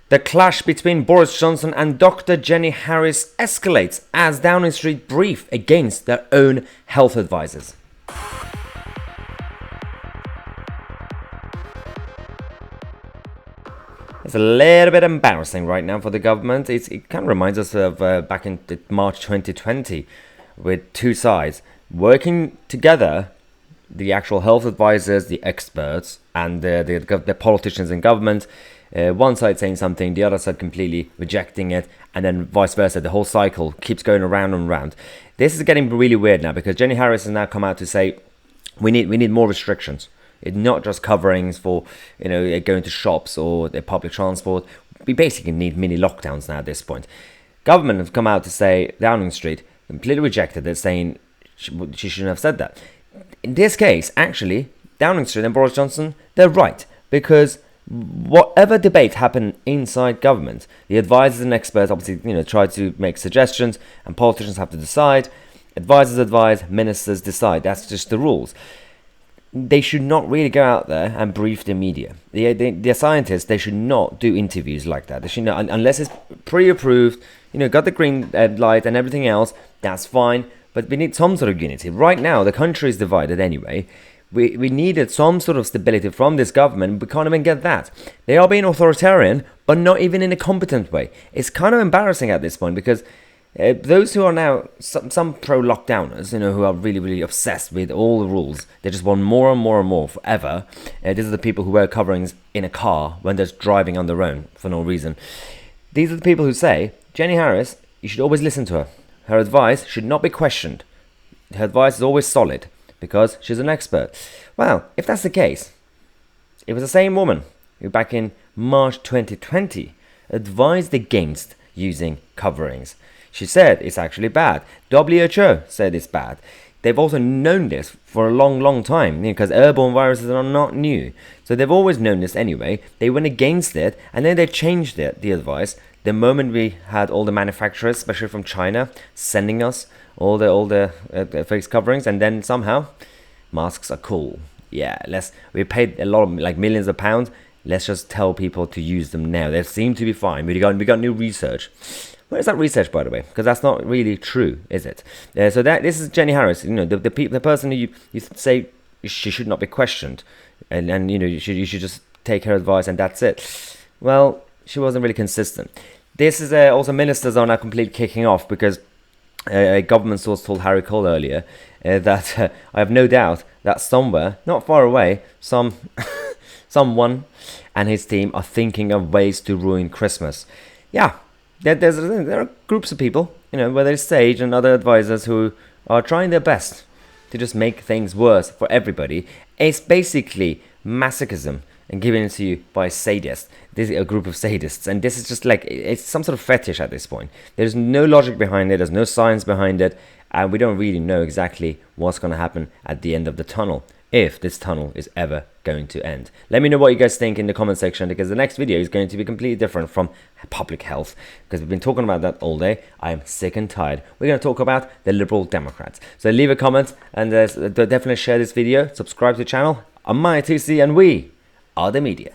The clash between Boris Johnson and Dr. Jenny Harries escalates as Downing Street brief against their own health advisors. It's a little bit embarrassing right now for the government. It kind of reminds us of back in March 2020 with two sides working together, the actual health advisors, the experts, and the politicians in government. One side saying something, the other side completely rejecting it, and then vice versa. The whole cycle keeps going around and around. This is getting really weird now because Jenny Harries has now come out to say we need more restrictions. It's not just coverings for going to shops or the public transport. We basically need mini lockdowns now at this point. Government have come out to say Downing Street completely rejected it, saying she shouldn't have said that. In this case, actually, Downing Street and Boris Johnson, they're right, because whatever debate happened inside government, the advisors and experts obviously try to make suggestions, and politicians have to decide. Advisors advise, ministers decide. That's just the rules. They should not really go out there and brief the media. The scientists, they should not do interviews like that. They should not, unless it's pre-approved, got the green light and everything else, that's fine. But we need some sort of unity. Right now, the country is divided anyway. We needed some sort of stability from this government. We can't even get that. They are being authoritarian, but not even in a competent way. It's kind of embarrassing at this point because those who are now some pro-lockdowners, who are really, really obsessed with all the rules, they just want more and more and more forever. These are the people who wear coverings in a car when they're driving on their own for no reason. These are the people who say, Jenny Harries, you should always listen to her. Her advice should not be questioned. Her advice is always solid because she's an expert. Well, if that's the case, it was the same woman who back in March 2020 advised against using coverings. She said it's actually bad. WHO said it's bad. They've also known this for a long, long time because airborne viruses are not new. So they've always known this anyway. They went against it and then they changed the advice the moment we had all the manufacturers, especially from China, sending us all the face coverings, and then somehow masks are cool. Yeah, we paid a lot of millions of pounds. Let's just tell people to use them now. They seem to be fine. We got new research. Where is that research, by the way? Because that's not really true, is it? So this is Jenny Harries. The person who you say she should not be questioned, and you should just take her advice and that's it. Well, she wasn't really consistent. This is also ministers are now completely kicking off because a government source told Harry Cole earlier that I have no doubt that somewhere, not far away, someone and his team are thinking of ways to ruin Christmas. Yeah, there are groups of people, whether it's Sage and other advisors who are trying their best to just make things worse for everybody. It's basically masochism and given it to you by sadists. This is a group of sadists, and this is just it's some sort of fetish at this point. There's no logic behind it, there's no science behind it, and we don't really know exactly what's going to happen at the end of the tunnel, if this tunnel is ever going to end. Let me know what you guys think in the comment section, because the next video is going to be completely different from public health, because we've been talking about that all day. I am sick and tired. We're going to talk about the Liberal Democrats. So leave a comment and definitely share this video, subscribe to the channel. I'm Tousi, and we are the media.